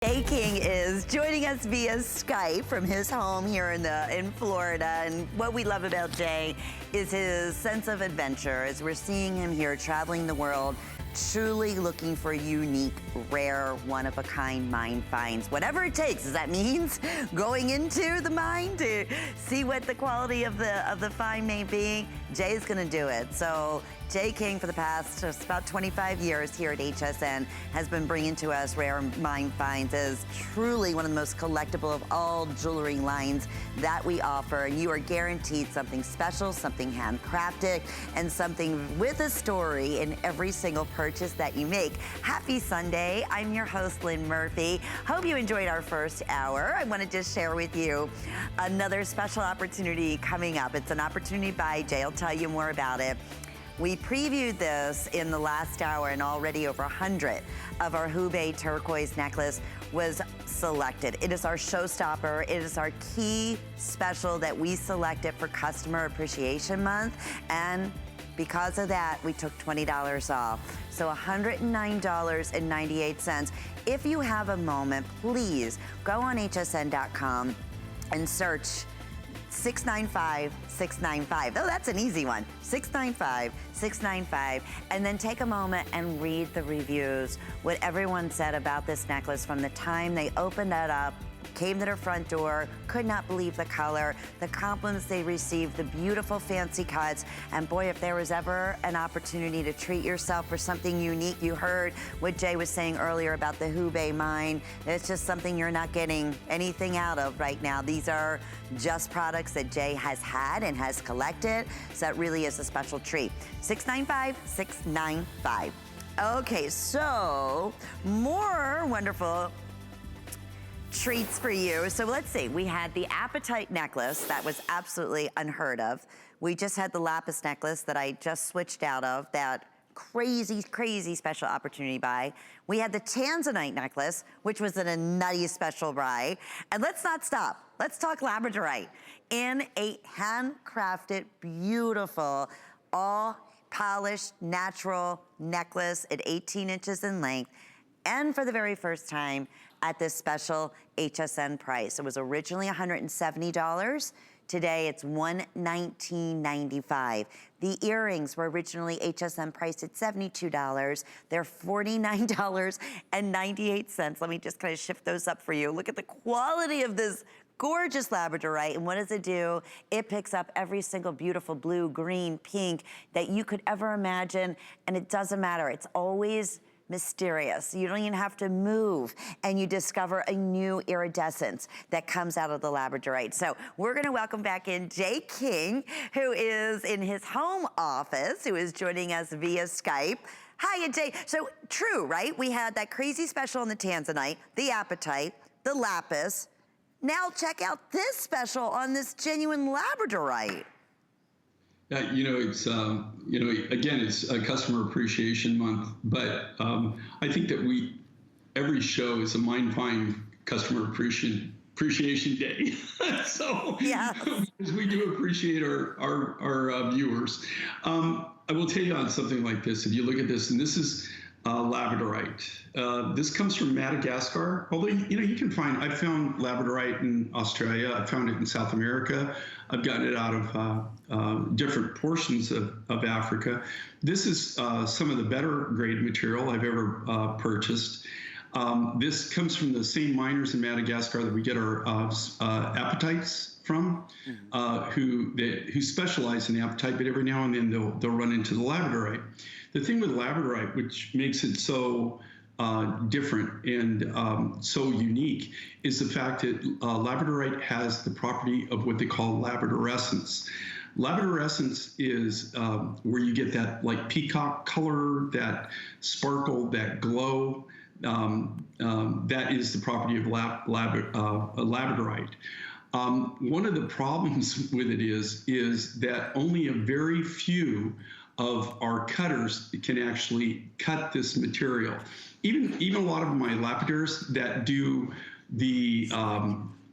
Jay King is joining us via Skype from his home here in Florida. And what we love about Jay is his sense of adventure as we're seeing him here traveling the world, truly looking for unique, rare, one-of-a-kind mine finds. Whatever it takes, as that means going into the mine to see what the quality of the find may be, Jay's gonna do it. So Jay King, for the past just about 25 years here at HSN, has been bringing to us rare mine finds as truly one of the most collectible of all jewelry lines that we offer. You are guaranteed something special, something handcrafted, and something with a story in every single purchase that you make. Happy Sunday. I'm your host, Lynn Murphy. Hope you enjoyed our first hour. I want to just share with you another special opportunity coming up. It's an opportunity by Jay. I'll tell you more about it. We previewed this in the last hour, and already over 100 of our Hubei turquoise necklace was selected. It is our showstopper. It is our key special that we selected for Customer Appreciation Month. And because of that, we took $20 off. So $109.98. If you have a moment, please go on hsn.com and search 695-695. Oh, that's an easy one. 695-695. And then take a moment and read the reviews. What everyone said about this necklace from the time they opened it up, came to their front door, could not believe the color, the compliments they received, the beautiful fancy cuts. And boy, if there was ever an opportunity to treat yourself for something unique, you heard what Jay was saying earlier about the Hubei mine. It's just something you're not getting anything out of right now. These are just products that Jay has had and has collected. So that really is a special treat. 695-695. Okay, so more wonderful treats for you. So let's see, we had the apatite necklace that was absolutely unheard of. We just had the lapis necklace that I just switched out of, that crazy, crazy special opportunity buy. We had the tanzanite necklace, which was in a nutty special buy. And let's not stop. Let's talk labradorite in a handcrafted, beautiful, all polished, natural necklace at 18 inches in length. And for the very first time, at this special HSN price. It was originally $170. Today it's $119.95. The earrings were originally HSN priced at $72. They're $49.98. Let me just kind of shift those up for you. Look at the quality of this gorgeous labradorite. And what does it do? It picks up every single beautiful blue, green, pink that you could ever imagine. And it doesn't matter. It's always mysterious. You don't even have to move, and you discover a new iridescence that comes out of the labradorite. So we're gonna welcome back in Jay King, who is in his home office, who is joining us via Skype. Hiya, Jay. So true, right? We had that crazy special on the tanzanite, the apatite, the lapis. Now check out this special on this genuine labradorite. You know, it's, again, it's a Customer Appreciation Month, but I think that every show is a Mind Find Customer Appreciation Day. So, yeah, because we do appreciate our viewers. I will tell you on something like this, if you look at this, and this is labradorite. This comes from Madagascar, although, you can I've found labradorite in Australia, I've found it in South America, I've gotten it out of different portions of Africa. This is some of the better grade material I've ever purchased. This comes from the same miners in Madagascar that we get our apatites from, who specialize in apatite, but every now and then they'll run into the labradorite. The thing with labradorite, which makes it so different and so unique, is the fact that labradorite has the property of what they call labradorescence. Labradorescence is where you get that like peacock color, that sparkle, that glow. That is the property of labradorite. One of the problems with it is that only a very few of our cutters can actually cut this material. Even a lot of my lapidars that do the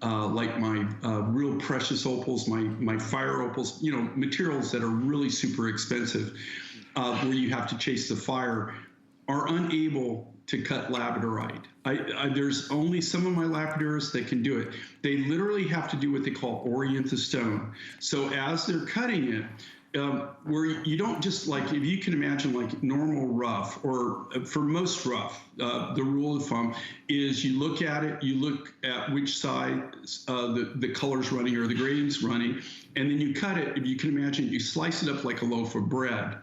like my real precious opals, my fire opals, materials that are really super expensive, where you have to chase the fire. are unable to cut Labradorite. There's only some of my Labradorists that can do it. They literally have to do what they call orient the stone. So as they're cutting it, where you don't just like, if you can imagine like normal rough, or for most rough, the rule of thumb is you look at it, you look at which side the color's running or the grading's running, and then you cut it. If you can imagine, you slice it up like a loaf of bread.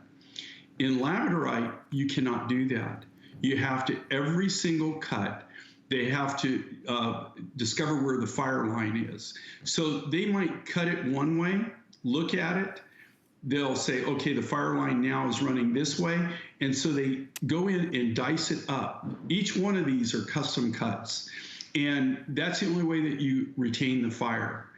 In Labradorite, you cannot do that. You have to, every single cut, they have to discover where the fire line is. So they might cut it one way, look at it, they'll say, okay, the fire line now is running this way. And so they go in and dice it up. Each one of these are custom cuts. And that's the only way that you retain the fire.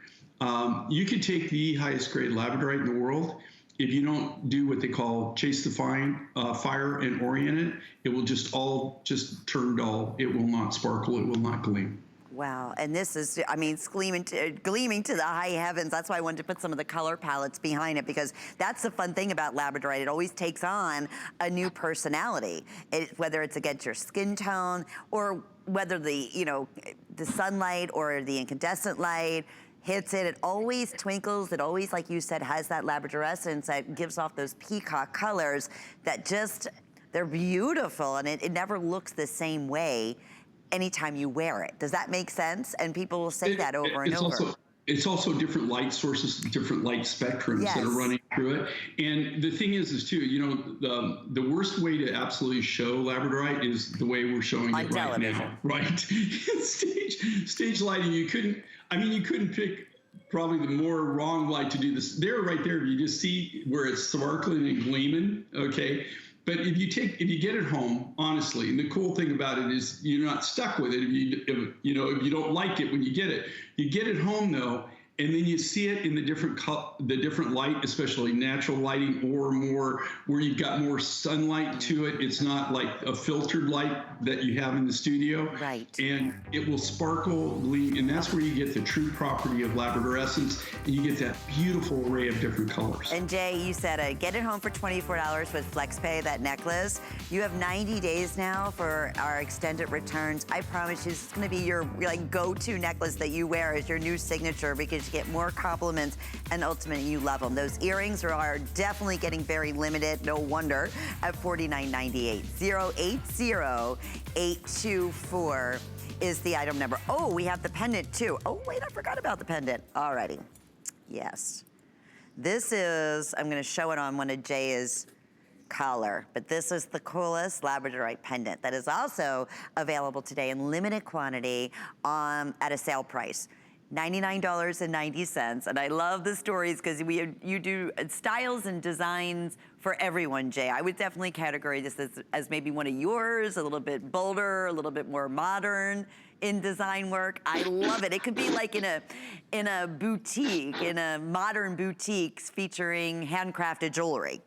You could take the highest grade Labradorite in the world. If you don't do what they call chase the fire and orient it, it will just all turn dull. It will not sparkle. It will not gleam. Wow, and this is, I mean, it's gleaming to the high heavens. That's why I wanted to put some of the color palettes behind it, because that's the fun thing about Labradorite. It always takes on a new personality, whether it's against your skin tone, or whether the sunlight or the incandescent light hits it. It always twinkles. It always, like you said, has that labradorescence that gives off those peacock colors that just, they're beautiful, and it never looks the same way anytime you wear it. Does that make sense? And people will say that over and over. It's also different light sources, different light spectrums that are running through it. And the thing is too, the worst way to absolutely show Labradorite is the way we're showing it right now, right? Stage lighting, you couldn't pick probably the more wrong light to do this. There, right there, you just see where it's sparkling and gleaming, okay? But if you get it home, honestly, and the cool thing about it is you're not stuck with it if you don't like it when you get it. You get it home though, and then you see it in the different light, especially natural lighting, or more where you've got more sunlight to it. It's not like a filtered light that you have in the studio. Right. And it will sparkle, gleam, and that's where you get the true property of labradorescence, and you get that beautiful array of different colors. And Jay, you said get it home for $24 with FlexPay, that necklace. You have 90 days now for our extended returns. I promise you, this is going to be your go-to necklace that you wear as your new signature, because you get more compliments, and ultimately you love them. Those earrings are definitely getting very limited, no wonder, at $49.98. 080-824 is the item number. Oh, we have the pendant too. Oh, wait, I forgot about the pendant. Alrighty, yes. This is, I'm gonna show it on one of Jay's collar, but this is the coolest Labradorite pendant that is also available today in limited quantity at a sale price. $99.90, and I love the stories because you do styles and designs for everyone, Jay. I would definitely categorize this as maybe one of yours, a little bit bolder, a little bit more modern in design work. I love it. It could be like in a boutique, in a modern boutique featuring handcrafted jewelry.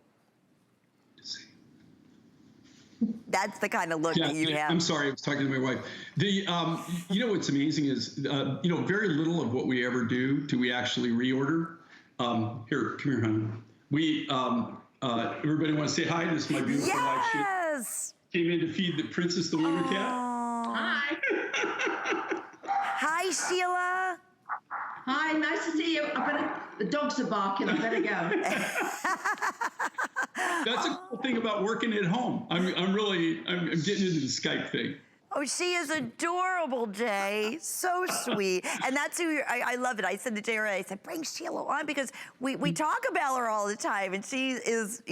That's the kind of look that you have. I'm sorry, I was talking to my wife. What's amazing is, very little of what we ever do we actually reorder. Here, come here, honey. We, everybody want to say hi? This is my beautiful wife. Yes! She came in to feed the princess, the winter cat. Hi. Hi, Sheila. Hi, nice to see you. The dogs are barking, I better go. That's a cool thing about working at home. I'm getting into the Skype thing. Oh, she is adorable, Jay. So sweet. And that's who I love it. I said to Jay, I said, bring Sheila on, because we talk about her all the time, and she is,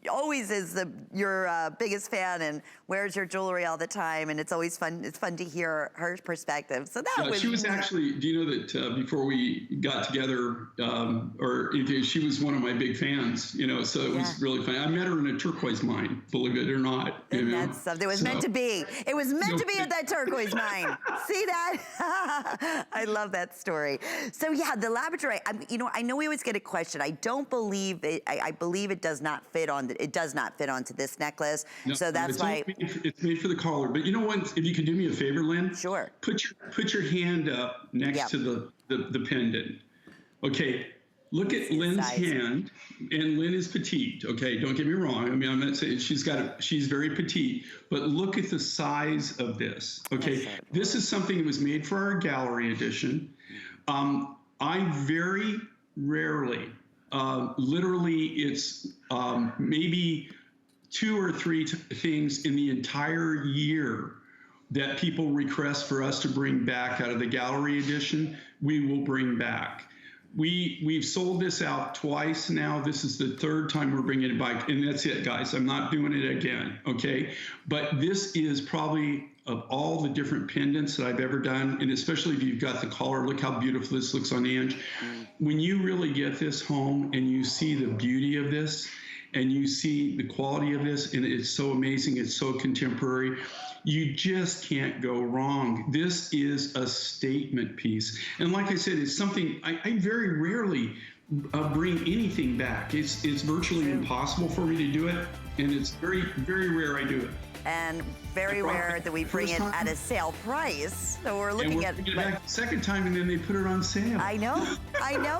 always is your biggest fan and wears your jewelry all the time, and it's always fun. It's fun to hear her perspective. So that was. She was actually. Do you know that before we got together, she was one of my big fans. So it was really fun. I met her in a turquoise mine, believe it or not. And that's something. It was meant to be. It was meant to be at that turquoise mine. See that? I love that story. So yeah, the Labradorite. I know we always get a question. I don't believe it. I believe it does not fit on. It does not fit onto this necklace. No, so that's why it's made for the collar. But you know what? If you could do me a favor, Lynn. Sure. Put your hand up next to the pendant. Okay. Look at Lynn's size. hand, and Lynn is petite. Okay, don't get me wrong. I mean, I'm not saying she's very petite, but look at the size of this. Okay, this is something that was made for our gallery edition. I very rarely, literally, it's maybe 2 or 3 things in the entire year that people request for us to bring back out of the gallery edition, we will bring back. We've sold this out twice now. This is the 3rd time we're bringing it back, and that's it, guys. I'm not doing it again, okay? But this is probably, of all the different pendants that I've ever done, and especially if you've got the collar, look how beautiful this looks on Ange. When you really get this home and you see the beauty of this, and you see the quality of this, and it's so amazing, it's so contemporary, you just can't go wrong. This is a statement piece. And like I said, it's something I very rarely bring anything back. It's virtually impossible for me to do it, and it's very, very rare I do it. And very rare that we bring it at a sale price. So we're looking at it back the second time, and then they put it on sale. I know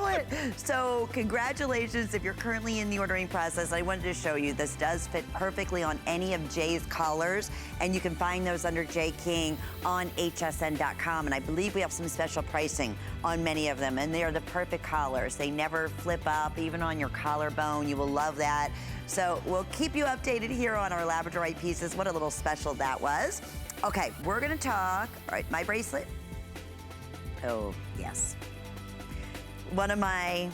it. So congratulations if you're currently in the ordering process. I wanted to show you this does fit perfectly on any of Jay's collars, and you can find those under Jay King on hsn.com. And I believe we have some special pricing on many of them, and they are the perfect collars. They never flip up, even on your collarbone. You will love that. So we'll keep you updated here on our Labradorite pieces. What a little special that was. Okay, we're gonna talk, all right, my bracelet. Oh, yes. One of my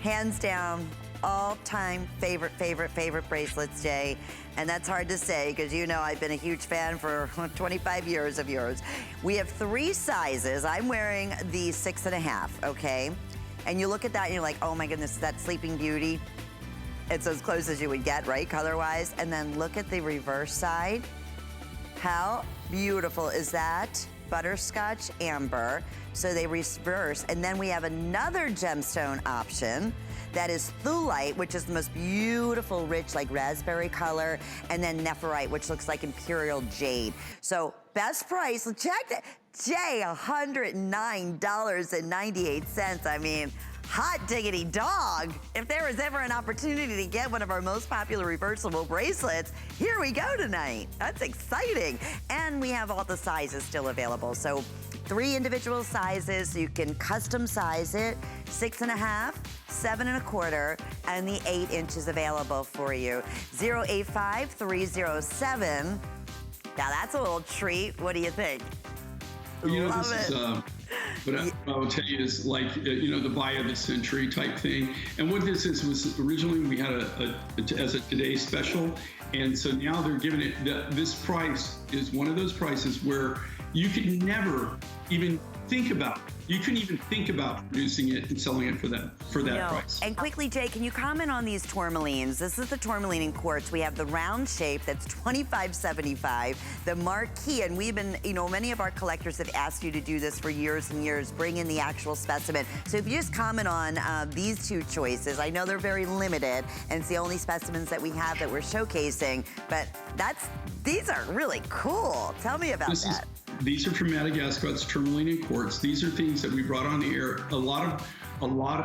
hands down all-time favorite bracelets, Jay. And that's hard to say because you know I've been a huge fan for 25 years of yours. We have 3 sizes. I'm wearing the 6.5, okay? And you look at that and you're like, oh my goodness, that Sleeping Beauty. It's as close as you would get, right, color-wise? And then look at the reverse side. How beautiful is that? Butterscotch amber. So they reverse. And then we have another gemstone option that is thulite, which is the most beautiful, rich, like raspberry color. And then nephrite, which looks like imperial jade. So best price, check that. Jay, $109.98. I mean, hot diggity dog. If there was ever an opportunity to get one of our most popular reversible bracelets, here we go tonight. That's exciting. And we have all the sizes still available. So 3 individual sizes, so you can custom size it. 6.5, 7.25, and the 8 inches available for you. 085307. Now that's a little treat. What do you think? You know, Love this it. is, what I will tell you is like, you know, the buy of the century type thing. And what this is was originally we had as a today special. And so now they're giving it, this price is one of those prices where you could never even think about, you couldn't even think about producing it and selling it for that price. And quickly, Jay, can you comment on these tourmalines? This is the tourmaline in quartz. We have the round shape that's $25.75, the marquee, and we've been, you know, many of our collectors have asked you to do this for years and years, bring in the actual specimen. So if you just comment on these 2 choices, I know they're very limited, and it's the only specimens that we have that we're showcasing, but these are really cool. Tell me about that. These are from Madagascar. It's tourmaline and quartz. These are things that we brought on the air. A lot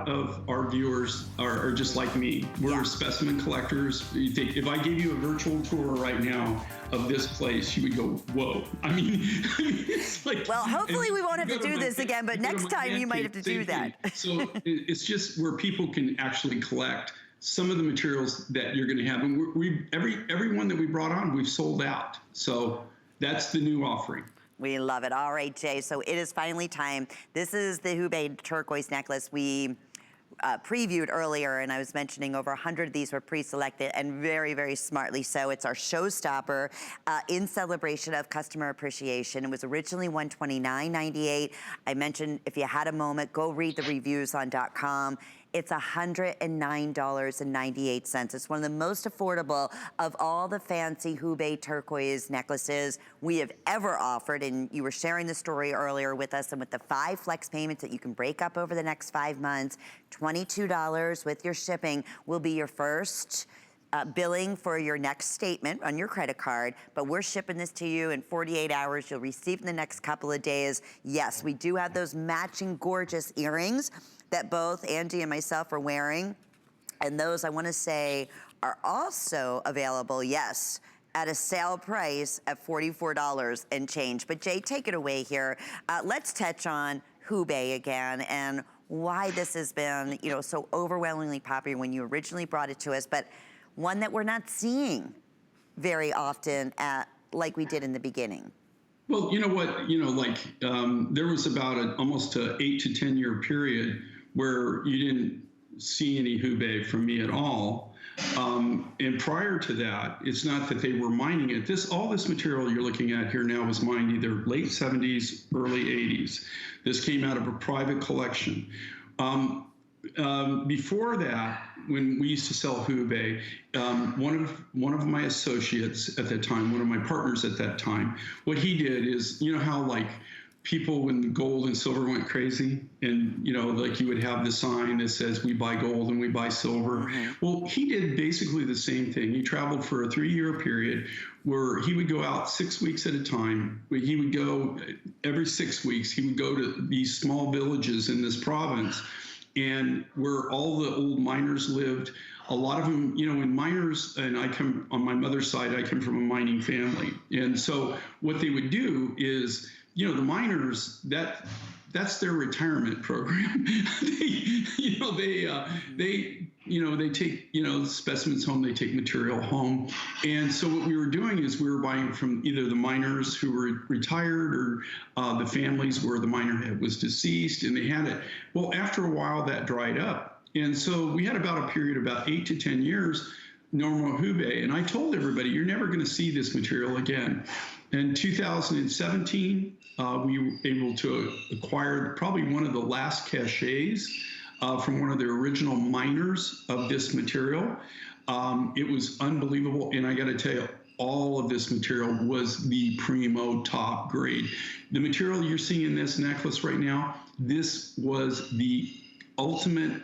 of our viewers are just like me. We're specimen collectors. If I gave you a virtual tour right now of this place, you would go, whoa. I mean it's like... Well, hopefully we won't have to do this again, but next time you might have to do that. So it's just where people can actually collect some of the materials that you're going to have. And every one that we brought on, we've sold out. So that's the new offering. We love it. All right, Jay, so it is finally time. This is the Hubei turquoise necklace we previewed earlier, and I was mentioning over 100 of these were pre-selected, and very, very smartly so. It's our showstopper in celebration of customer appreciation. It was originally $129.98. I mentioned if you had a moment, go read the reviews on .com. It's $109.98. It's one of the most affordable of all the fancy Hubei turquoise necklaces we have ever offered. And you were sharing the story earlier with us, and with the 5 flex payments that you can break up over the next 5 months, $22 with your shipping will be your first billing for your next statement on your credit card, but we're shipping this to you in 48 hours. You'll receive in the next couple of days. Yes, we do have those matching gorgeous earrings that both Andy and myself are wearing. And those, I want to say, are also available, yes, at a sale price at $44 and change. But Jay, take it away here. Let's touch on Hubei again and why this has been, you know, so overwhelmingly popular when you originally brought it to us, but one that we're not seeing very often like we did in the beginning. Well, you know what, there was about almost an 8 to 10 year period where you didn't see any Hubei from me at all. And prior to that, it's not that they were mining it. All this material you're looking at here now was mined either late 70s, early 80s. This came out of a private collection. Before that, when we used to sell Hubei, one of my associates at that time, one of my partners at that time, what he did is, you know how like people when gold and silver went crazy and, you know, like you would have the sign that says we buy gold and we buy silver. Mm-hmm. Well, he did basically the same thing. He traveled for a 3-year period where he would go out 6 weeks at a time. He would go every 6 weeks. He would go to these small villages in this province and where all the old miners lived. A lot of them, you know, in miners, and I come on my mother's side, I come from a mining family. And so what they would do is, you know, the miners, that's their retirement program. they take, you know, specimens home, they take material home. And so what we were doing is we were buying from either the miners who were retired or the families where the miner was deceased and they had it. Well, after a while that dried up. And so we had about a period about 8 to 10 years, normal Hubei. And I told everybody, you're never going to see this material again. In 2017, we were able to acquire probably one of the last caches from one of the original miners of this material. It was unbelievable, and I got to tell you, all of this material was the primo top grade. The material you're seeing in this necklace right now, this was the ultimate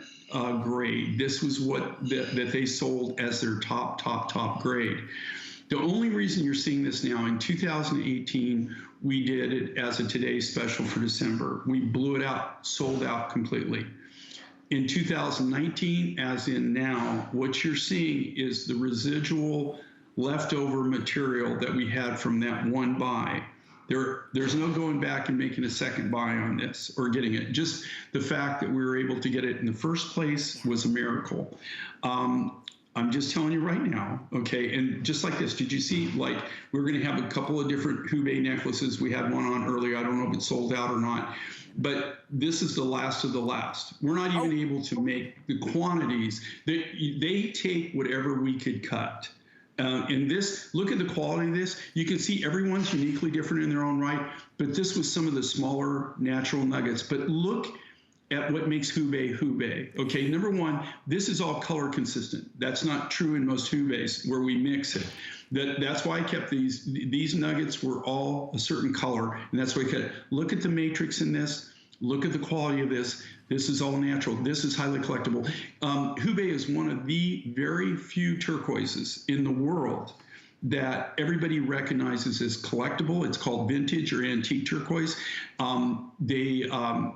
grade. This was what that they sold as their top grade. The only reason you're seeing this now, in 2018, we did it as a Today Special for December. We blew it out, sold out completely. In 2019, as in now, what you're seeing is the residual leftover material that we had from that one buy. There's no going back and making a second buy on this or getting it. Just the fact that we were able to get it in the first place was a miracle. I'm just telling you right now, okay? And just like this, did you see, like, we're gonna have a couple of different Hubei necklaces. We had one on earlier. I don't know if it's sold out or not, but this is the last of the last. We're not even able to make the quantities. They take whatever we could cut. And this, look at the quality of this. You can see everyone's uniquely different in their own right, but this was some of the smaller natural nuggets. But look at what makes Hubei. Okay, number one, this is all color consistent. That's not true in most Hubeis where we mix it. That's why I kept these nuggets were all a certain color, and that's why I kept it. Look at the matrix in this. Look at the quality of this. This is all natural. This is highly collectible. Hubei is one of the very few turquoises in the world that everybody recognizes as collectible. It's called vintage or antique turquoise.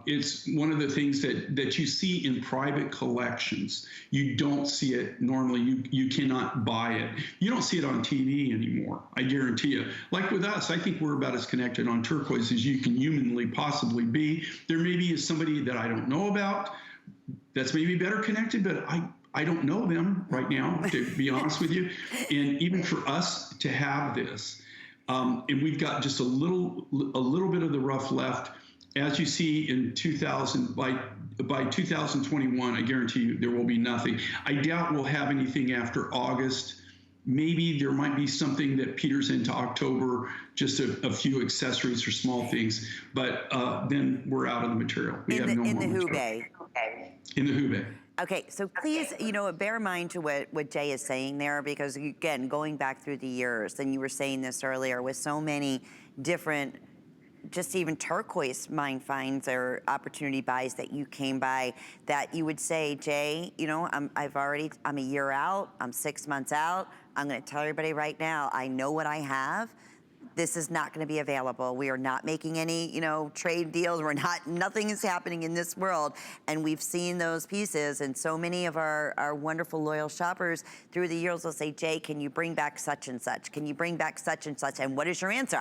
It's one of the things that you see in private collections. You don't see it normally. You cannot buy it. You don't see it on TV anymore, I guarantee you. Like with us, I think we're about as connected on turquoise as you can humanly possibly be. There maybe is somebody that I don't know about that's maybe better connected, but I don't know them right now, to be honest with you. And even for us to have this, and we've got just a little bit of the rough left. As you see in 2000, by 2021, I guarantee you there will be nothing. I doubt we'll have anything after August. Maybe there might be something that peters into October, just a few accessories or small things, but then we're out of the material. We have no more material. Hubei. In the Hubei. Okay, so please, bear in mind to what Jay is saying there, because again, going back through the years, and you were saying this earlier, with so many different just even turquoise mine finds or opportunity buys that you came by that you would say, Jay, you know, I'm a year out, I'm 6 months out. I'm gonna tell everybody right now, I know what I have. This is not gonna be available. We are not making any, you know, trade deals. Nothing is happening in this world. And we've seen those pieces, and so many of our wonderful loyal shoppers through the years will say, Jay, can you bring back such and such? Can you bring back such and such? And what is your answer?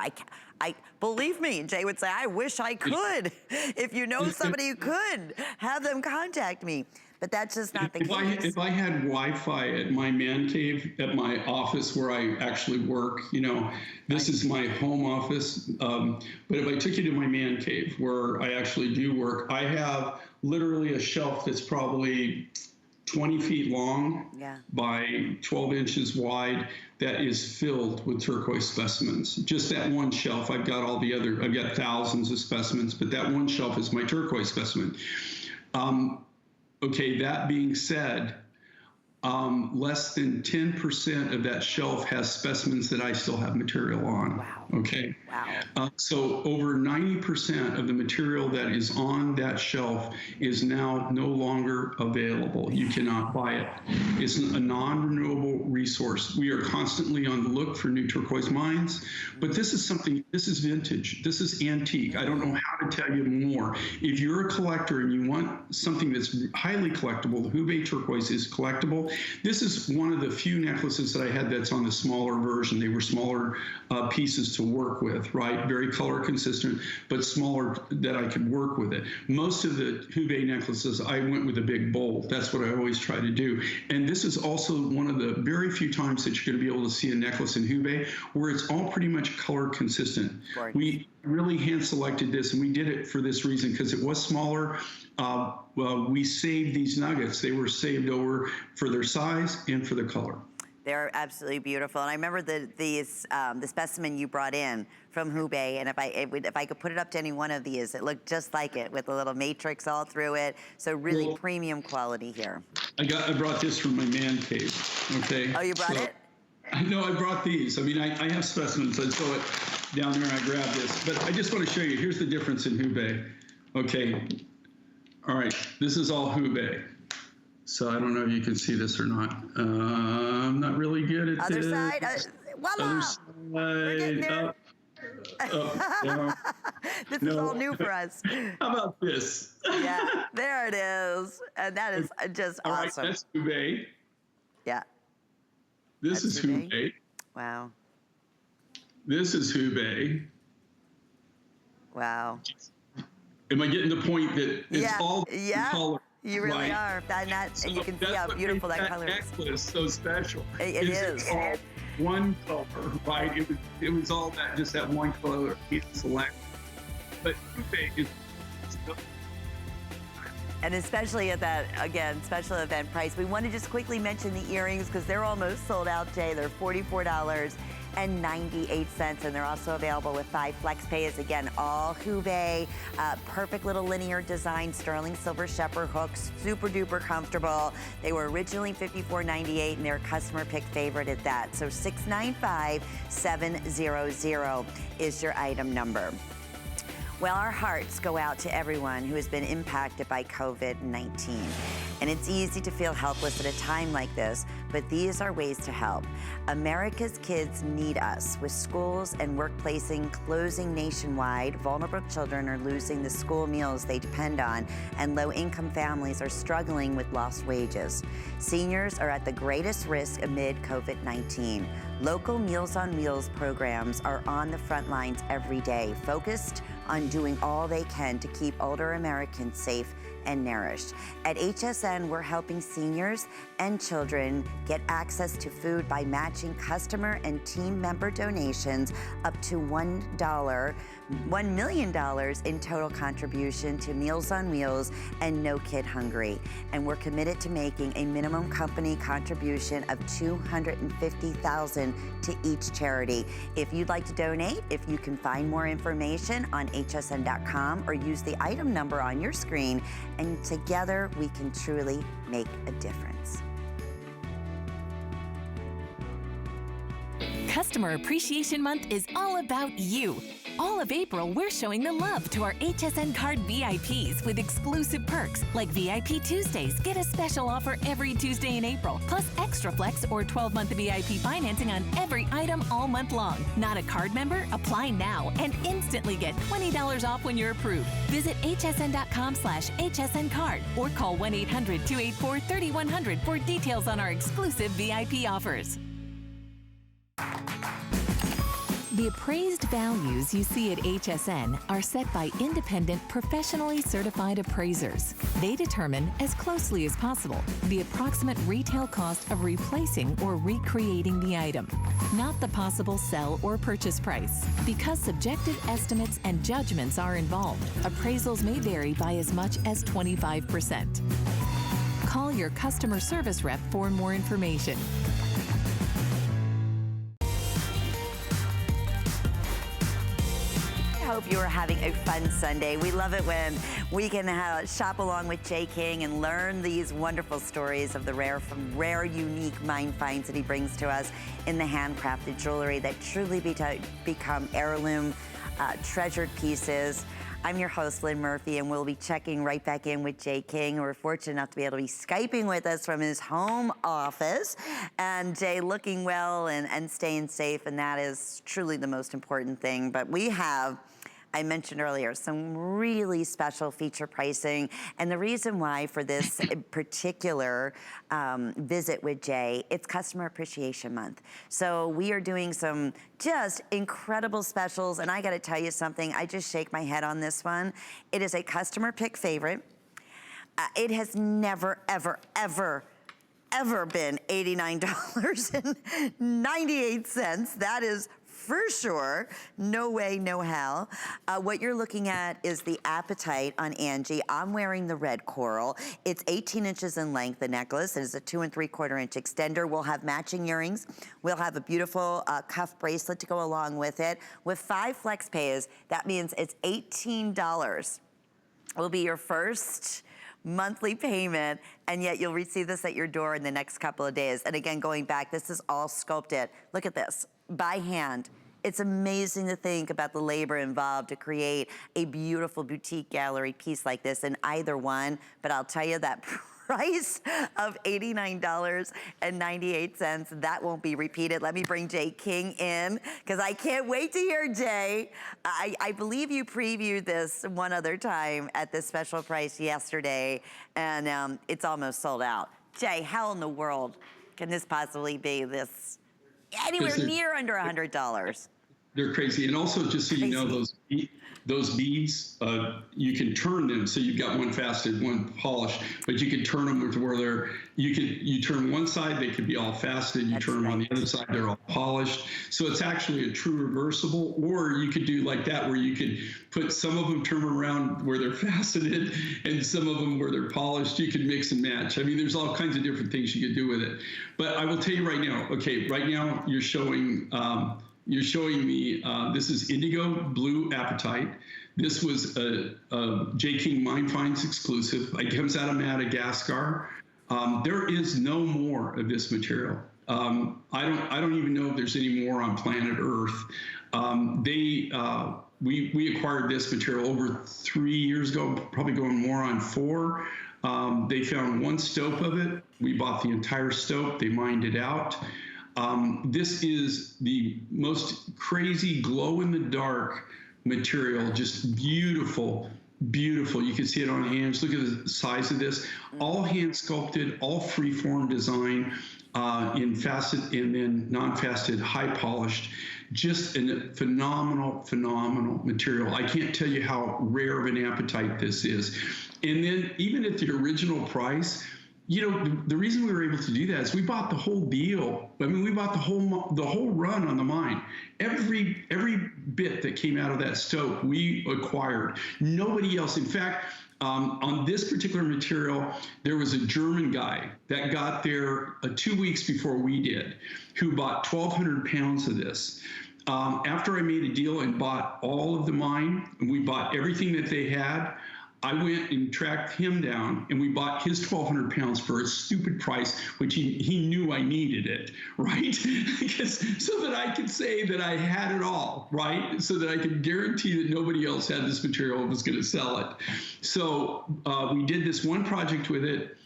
I believe me, Jay would say, I wish I could. If you know somebody who could, have them contact me. But that's just not the case. If I had Wi-Fi at my man cave, at my office where I actually work, you know, this is my home office. But if I took you to my man cave where I actually do work, I have literally a shelf that's probably 20 feet long by 12 inches wide that is filled with turquoise specimens. Just that one shelf, I've got thousands of specimens, but that one shelf is my turquoise specimen. Okay, that being said, less than 10% of that shelf has specimens that I still have material on. Wow. Okay. Wow. So over 90% of the material that is on that shelf is now no longer available. You cannot buy it. It's a non-renewable resource. We are constantly on the look for new turquoise mines, but this is vintage. This is antique. I don't know how to tell you more. If you're a collector and you want something that's highly collectible, the Hubei turquoise is collectible. This is one of the few necklaces that I had that's on the smaller version. They were smaller pieces to work with, right? Very color consistent, but smaller that I could work with it. Most of the Hubei necklaces, I went with a big bowl. That's what I always try to do. And this is also one of the very few times that you're going to be able to see a necklace in Hubei where it's all pretty much color consistent. Right. We really hand selected this, and we did it for this reason because it was smaller. Well, we saved these nuggets. They were saved over for their size and for the color. They're absolutely beautiful. And I remember the specimen you brought in from Hubei, and if I could put it up to any one of these, it looked just like it with a little matrix all through it. So really premium quality here. I brought this from my man cave, okay? Oh, you brought it? No, I brought these. I mean, I have specimens. I saw it down there and I grabbed this. But I just want to show you, here's the difference in Hubei. Okay, all right, this is all Hubei. So I don't know if you can see this or not. I'm not really good at Other this. Side. Voila! Other side. We're getting there. No. This is all new for us. How about this? Yeah, there it is. And that is just all awesome. Right, that's Hubei. Yeah. This is Hubei. Wow. This is Hubei. Wow. Am I getting the point that it's all color? You really are. And you can see how beautiful that color is. Necklace so special. It is. It's all one color, right? It was all that one color select. But Hubei is still. And especially at that, again, special event price. We want to just quickly mention the earrings because they're almost sold out, Jay. They're $44.98, and they're also available with 5 flex pays. Again, all Hubei, perfect little linear design, sterling silver shepherd hooks, super duper comfortable. They were originally $54.98, and they're a customer pick favorite at that. So 695700 is your item number. Well, our hearts go out to everyone who has been impacted by COVID-19. And it's easy to feel helpless at a time like this, but these are ways to help. America's kids need us. With schools and workplaces closing nationwide, vulnerable children are losing the school meals they depend on, and low-income families are struggling with lost wages. Seniors are at the greatest risk amid COVID-19. Local Meals on Wheels programs are on the front lines every day, focused on doing all they can to keep older Americans safe and nourished. At HSN, we're helping seniors and children get access to food by matching customer and team member donations up to $1 million in total contribution to Meals on Wheels and No Kid Hungry. And we're committed to making a minimum company contribution of $250,000 to each charity. If you'd like to donate, if you can find more information on hsn.com or use the item number on your screen, and together we can truly make a difference. Customer Appreciation Month is all about you. All of April, we're showing the love to our HSN card VIPs with exclusive perks like VIP Tuesdays. Get a special offer every Tuesday in April, plus Extra Flex or 12-month VIP financing on every item all month long. Not a card member? Apply now and instantly get $20 off when you're approved. Visit hsn.com/HSN card or call 1-800-284-3100 for details on our exclusive VIP offers. The appraised values you see at HSN are set by independent, professionally certified appraisers. They determine, as closely as possible, the approximate retail cost of replacing or recreating the item, not the possible sell or purchase price. Because subjective estimates and judgments are involved, appraisals may vary by as much as 25%. Call your customer service rep for more information. I hope you are having a fun Sunday. We love it when we can shop along with Jay King and learn these wonderful stories of the rare, unique mine finds that he brings to us in the handcrafted jewelry that truly become heirloom, treasured pieces. I'm your host, Lynn Murphy, and we'll be checking right back in with Jay King. We're fortunate enough to be able to be Skyping with us from his home office. And Jay looking well and staying safe, and that is truly the most important thing. But we have, I mentioned earlier, some really special feature pricing. And the reason why for this particular visit with Jay, it's Customer Appreciation Month. So we are doing some just incredible specials. And I gotta tell you something, I just shake my head on this one. It is a customer pick favorite. It has never, ever, ever been $89.98. That is for sure. No way, no how. What you're looking at is the Apatite on Angie. I'm wearing the red coral. It's 18 inches in length, the necklace. It is a 2 3/4 inch extender. We'll have matching earrings. We'll have a beautiful cuff bracelet to go along with it. With 5 flex pays, that means it's $18 will be your first monthly payment, and yet you'll receive this at your door in the next couple of days. And again, going back, this is all sculpted. Look at this, by hand. It's amazing to think about the labor involved to create a beautiful boutique gallery piece like this in either one, but I'll tell you that price of $89.98, that won't be repeated. Let me bring Jay King in, because I can't wait to hear Jay. I believe you previewed this one other time at this special price yesterday, and it's almost sold out. Jay, how in the world can this possibly be this anywhere near under $100? They're crazy. And also, just so you know, those beads, you can turn them. So you've got one faceted, one polished, but you can turn them to where you turn one side, they could be all faceted. You turn them on the other side, they're all polished. So it's actually a true reversible, or you could do like that, where you could put some of them, turn around where they're faceted, and some of them where they're polished. You could mix and match. I mean, there's all kinds of different things you could do with it. But I will tell you right now, okay, right now you're showing me, this is indigo blue apatite. This was a J. King Mine Finds exclusive. It comes out of Madagascar. There is no more of this material. I don't even know if there's any more on planet Earth. We acquired this material over 3 years ago, probably going more on 4. They found one stope of it. We bought the entire stope. They mined it out. This is the most crazy glow-in-the-dark material, just beautiful, beautiful. You can see it on hands. Look at the size of this. All hand-sculpted, all free-form design in facet and then non-faceted, high-polished. Just a phenomenal, phenomenal material. I can't tell you how rare of an apatite this is. And then even at the original price, you know, the reason we were able to do that is we bought the whole deal. I mean, we bought the whole run on the mine. Every bit that came out of that stope, we acquired. Nobody else. In fact, on this particular material, there was a German guy that got there 2 weeks before we did, who bought 1,200 pounds of this. After I made a deal and bought all of the mine, and we bought everything that they had, I went and tracked him down, and we bought his 1,200 pounds for a stupid price, which he knew I needed it, right? Because so that I could say that I had it all, right? So that I could guarantee that nobody else had this material and was going to sell it. So we did this one project with it.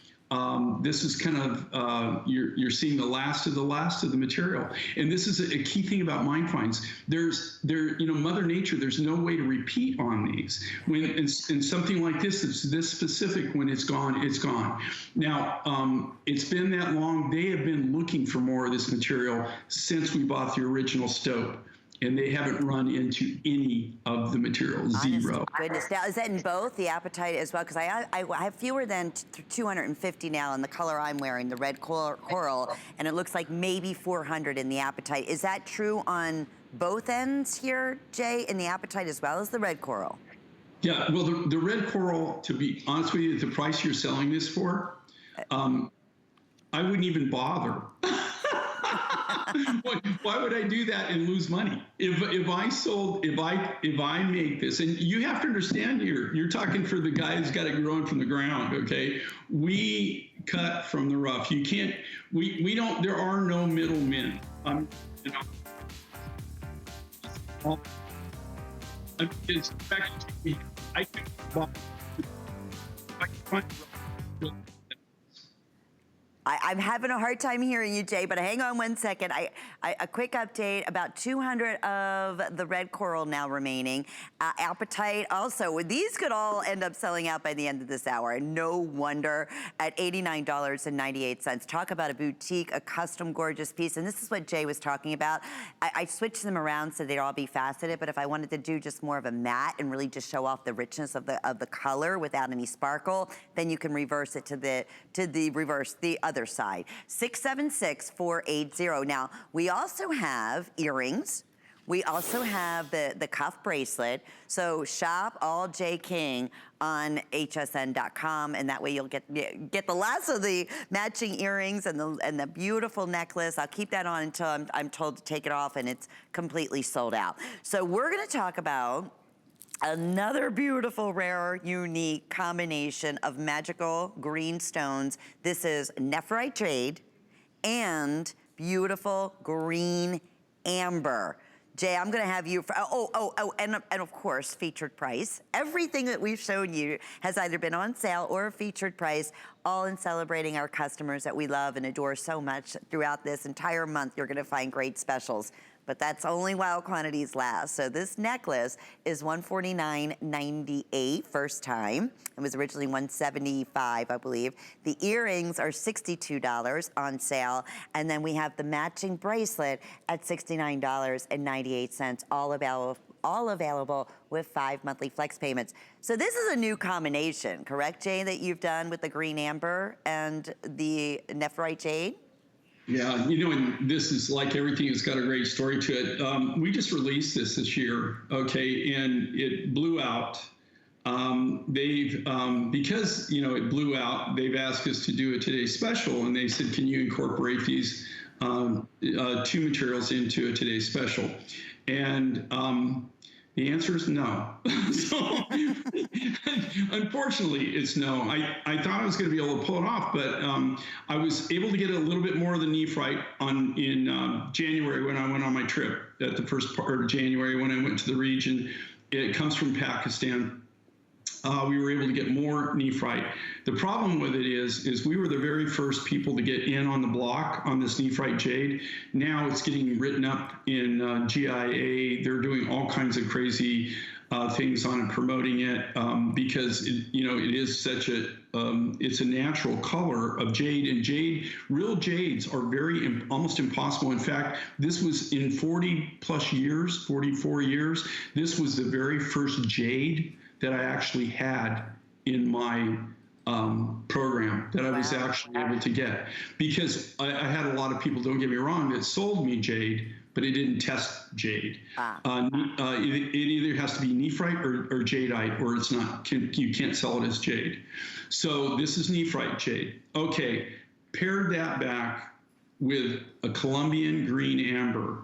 This is kind of, you're seeing the last of the material. And this is a key thing about mine finds. Mother Nature, there's no way to repeat on these. When in something like this, it's this specific, when it's gone, it's gone. Now, it's been that long. They have been looking for more of this material since we bought the original stope. And they haven't run into any of the material, zero. Goodness. Now, is that in both, the apatite as well? Because I have fewer than 250 now in the color I'm wearing, the red coral, and it looks like maybe 400 in the apatite. Is that true on both ends here, Jay, in the apatite as well as the red coral? Yeah, well, the red coral, to be honest with you, at the price you're selling this for, I wouldn't even bother. Why would I do that and lose money? If I make this, and you have to understand here, you're talking for the guy who's got it growing from the ground, okay? We cut from the rough. You can't, we don't, there are no middlemen. It's actually, I can I'm having a hard time hearing you, Jay, but hang on one second. A quick update, about 200 of the red coral now remaining. Apatite also, these could all end up selling out by the end of this hour, and no wonder, at $89.98. Talk about a boutique, a custom gorgeous piece, and this is what Jay was talking about. I switched them around so they'd all be faceted, but if I wanted to do just more of a matte and really just show off the richness of the color without any sparkle, then you can reverse it to the other side. 676-480. Now, we also have earrings. We also have the cuff bracelet. So shop all J King on hsn.com, and that way you'll get the last of the matching earrings and the beautiful necklace. I'll keep that on until I'm told to take it off, and it's completely sold out. So we're going to talk about another beautiful, rare, unique combination of magical green stones. This is nephrite jade and beautiful green amber. Jay, I'm gonna have you, and of course, featured price. Everything that we've shown you has either been on sale or a featured price, all in celebrating our customers that we love and adore so much. Throughout this entire month, you're gonna find great specials. But that's only while quantities last. So this necklace is $149.98 first time. It was originally $175, I believe. The earrings are $62 on sale. And then we have the matching bracelet at $69.98, all available with 5 monthly flex payments. So this is a new combination, correct, Jay, that you've done with the green amber and the nephrite jade? Yeah, and this is like everything, it's got a great story to it. We just released this year, okay, and it blew out. Because, it blew out, they've asked us to do a today's special, and they said, can you incorporate these two materials into a today's special? And the answer is no. So, unfortunately, it's no. I thought I was going to be able to pull it off, but I was able to get a little bit more of the nephrite in January when I went on my trip. At the first part of January when I went to the region, it comes from Pakistan. We were able to get more nephrite. The problem with it is we were the very first people to get in on the block on this nephrite jade. Now it's getting written up in GIA. They're doing all kinds of crazy things on it, promoting it because it is such it's a natural color of jade, and real jades are almost impossible. In fact, this was in 44 years, this was the very first jade that I actually had in my program that I was actually able to get, because I had a lot of people, don't get me wrong, that sold me jade, but it didn't test jade. It either has to be nephrite or jadeite, or it's not. You can't sell it as jade. So this is nephrite jade. Okay, paired that back with a Colombian green amber.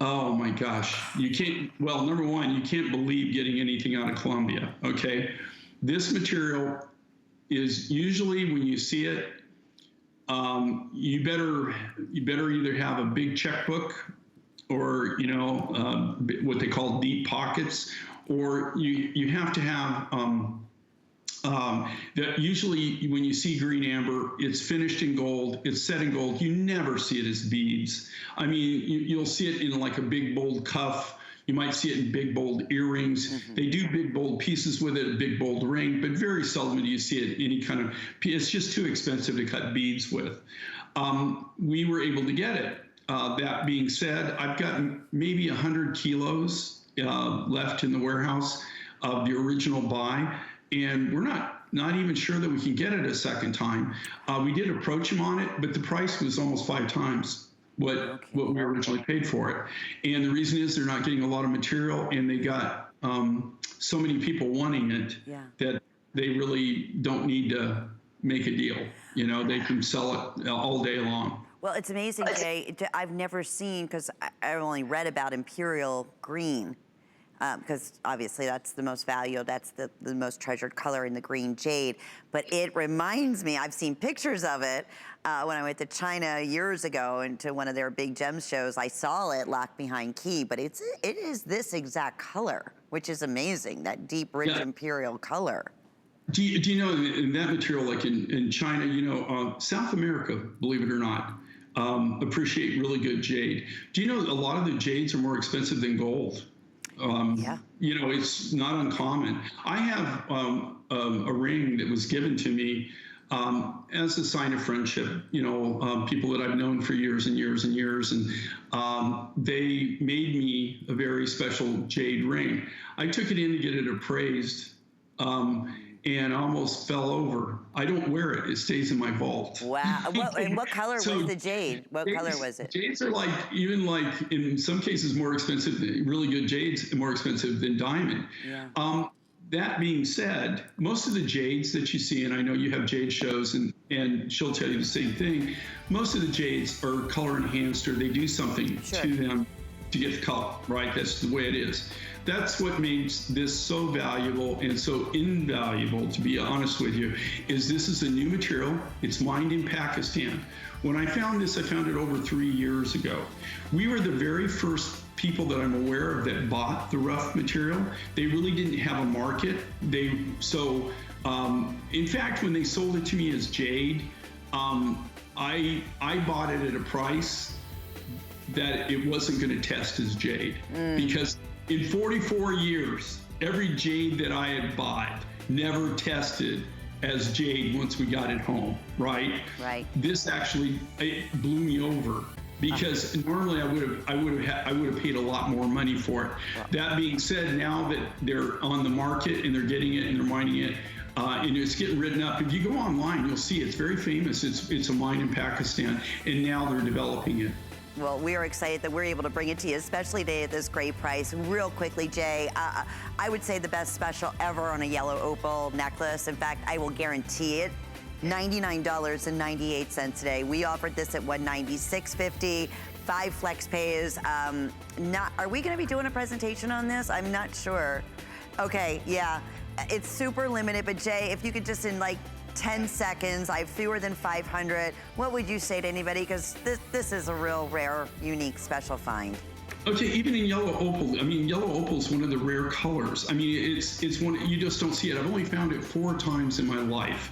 Oh my gosh. You can't, well, number one, you can't believe getting anything out of Colombia, okay? This material is usually when you see it, you better either have a big checkbook or, you know, what they call deep pockets, or you have to have, that usually when you see green amber, it's finished in gold, it's set in gold. You never see it as beads. I mean, you'll see it in like a big bold cuff. You might see it in big bold earrings. They do big bold pieces with it, a big bold ring, but very seldom do you see it any kind of, it's just too expensive to cut beads with. We were able to get it. That being said, I've got maybe 100 kilos left in the warehouse of the original buy. And we're not even sure that we can get it a second time. We did approach them on it, but the price was almost 5 times what we originally paid for it. And the reason is they're not getting a lot of material, and they got so many people wanting it that they really don't need to make a deal. You know, they can sell it all day long. Well, it's amazing, Jay. I've never seen, because I've only read about imperial green. Because obviously that's the most valuable, that's the most treasured color in the green jade. But it reminds me, I've seen pictures of it when I went to China years ago and to one of their big gem shows. I saw it locked behind key, but it is this exact color, which is amazing, that deep, rich imperial color. Do you know in that material, like in China, you know, South America, believe it or not, appreciate really good jade. Do you know a lot of the jades are more expensive than gold? You know, it's not uncommon. I have a ring that was given to me as a sign of friendship, you know, people that I've known for years and years and years. And they made me a very special jade ring. I took it in to get it appraised and almost fell over. I don't wear it. It stays in my vault. Wow. And what color was the jade? What color was it? Jades are like, even like in some cases more expensive, really good jades are more expensive than diamond. Yeah. That being said, most of the jades that you see, and I know you have jade shows and she'll tell you the same thing, most of the jades are color enhanced, or they do something to them to get the color, right? That's the way it is. That's what makes this so valuable and so invaluable, to be honest with you, is this is a new material. It's mined in Pakistan. When I found this, I found it over 3 years ago. We were the very first people that I'm aware of that bought the rough material. They really didn't have a market. In fact, when they sold it to me as jade, I bought it at a price that it wasn't going to test as jade, because in 44 years, every jade that I had bought never tested as jade once we got it home, right? Right. This actually, it blew me over, because normally I would have paid a lot more money for it. Wow. That being said, now that they're on the market and they're getting it and they're mining it, and it's getting written up. If you go online, you'll see it's very famous. It's a mine in Pakistan, and now they're developing it. Well, we are excited that we're able to bring it to you, especially today at this great price. Real quickly, Jay, I would say the best special ever on a yellow opal necklace. In fact, I will guarantee it. $99.98 today. We offered this at $196.50. 5 flex pays. Are we going to be doing a presentation on this? I'm not sure. Okay, yeah. It's super limited, but Jay, if you could just in like 10 seconds, I have fewer than 500. What would you say to anybody? Because this is a real rare, unique, special find. Okay, even in yellow opal, I mean, yellow opal is one of the rare colors. I mean, it's one, you just don't see it. I've only found it 4 times in my life.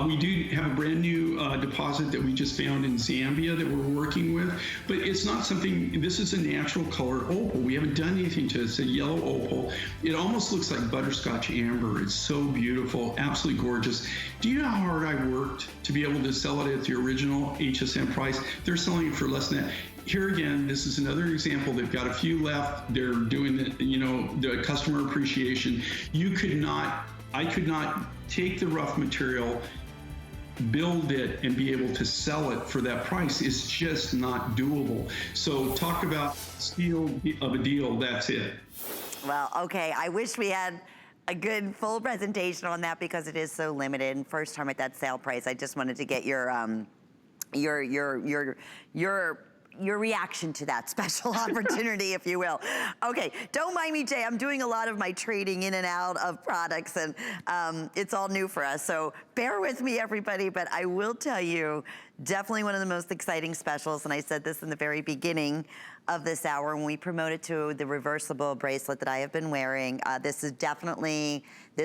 We do have a brand new deposit that we just found in Zambia that we're working with, but it's not something, this is a natural color opal. We haven't done anything to it. It's a yellow opal. It almost looks like butterscotch amber. It's so beautiful, absolutely gorgeous. Do you know how hard I worked to be able to sell it at the original HSN price? They're selling it for less than that. Here again, this is another example. They've got a few left. They're doing the customer appreciation. I could not take the rough material, build it, and be able to sell it for that price. It's just not doable. So talk about steal of a deal, that's it. Well, okay, I wish we had a good full presentation on that because it is so limited. And first time at that sale price, I just wanted to get your your reaction to that special opportunity, if you will. Okay, don't mind me, Jay. I'm doing a lot of my trading in and out of products, and it's all new for us. So bear with me, everybody. But I will tell you, definitely one of the most exciting specials. And I said this in the very beginning of this hour when we promoted to the reversible bracelet that I have been wearing. This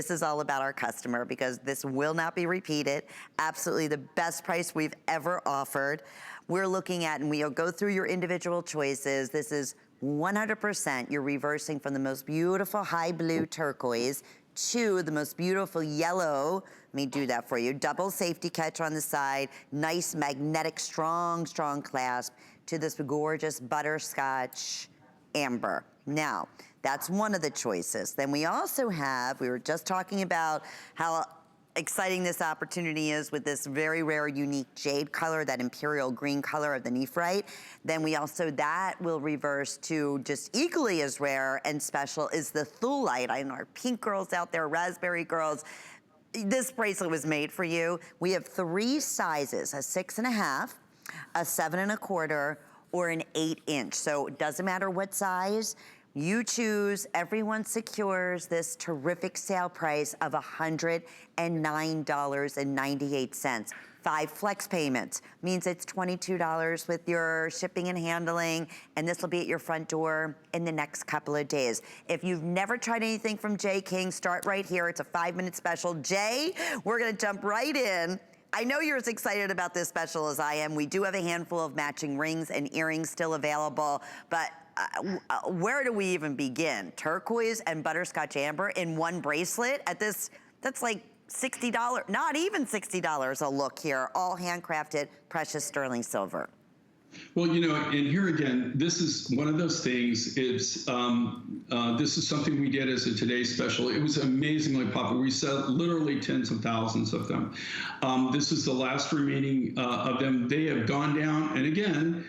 is all about our customer, because this will not be repeated. Absolutely the best price we've ever offered. We're looking at, and we'll go through your individual choices. This is 100%, you're reversing from the most beautiful high blue turquoise to the most beautiful yellow. Let me do that for you. Double safety catch on the side, nice magnetic, strong clasp, to this gorgeous butterscotch amber. Now, that's one of the choices. Then we also have, we were just talking about how exciting this opportunity is with this very rare, unique jade color, that imperial green color of the nephrite. Then we also, that will reverse to just equally as rare and special is the thulite. I know our pink girls out there, raspberry girls. This bracelet was made for you. We have 3 sizes, a 6.5, a 7.25, or an 8-inch. So it doesn't matter what size you choose, everyone secures this terrific sale price of $109.98. 5 flex payments means it's $22 with your shipping and handling, and this will be at your front door in the next couple of days. If you've never tried anything from Jay King, start right here. It's a 5-minute special. Jay, we're gonna jump right in. I know you're as excited about this special as I am. We do have a handful of matching rings and earrings still available, but where do we even begin? Turquoise and butterscotch amber in one bracelet at this, that's like $60, not even $60 a look here, all handcrafted precious sterling silver. Well, you know, and here again, this is one of those things. It's this is something we did as a Today Special. It was amazingly popular. We sold literally tens of thousands of them. This is the last remaining of them. They have gone down, and again,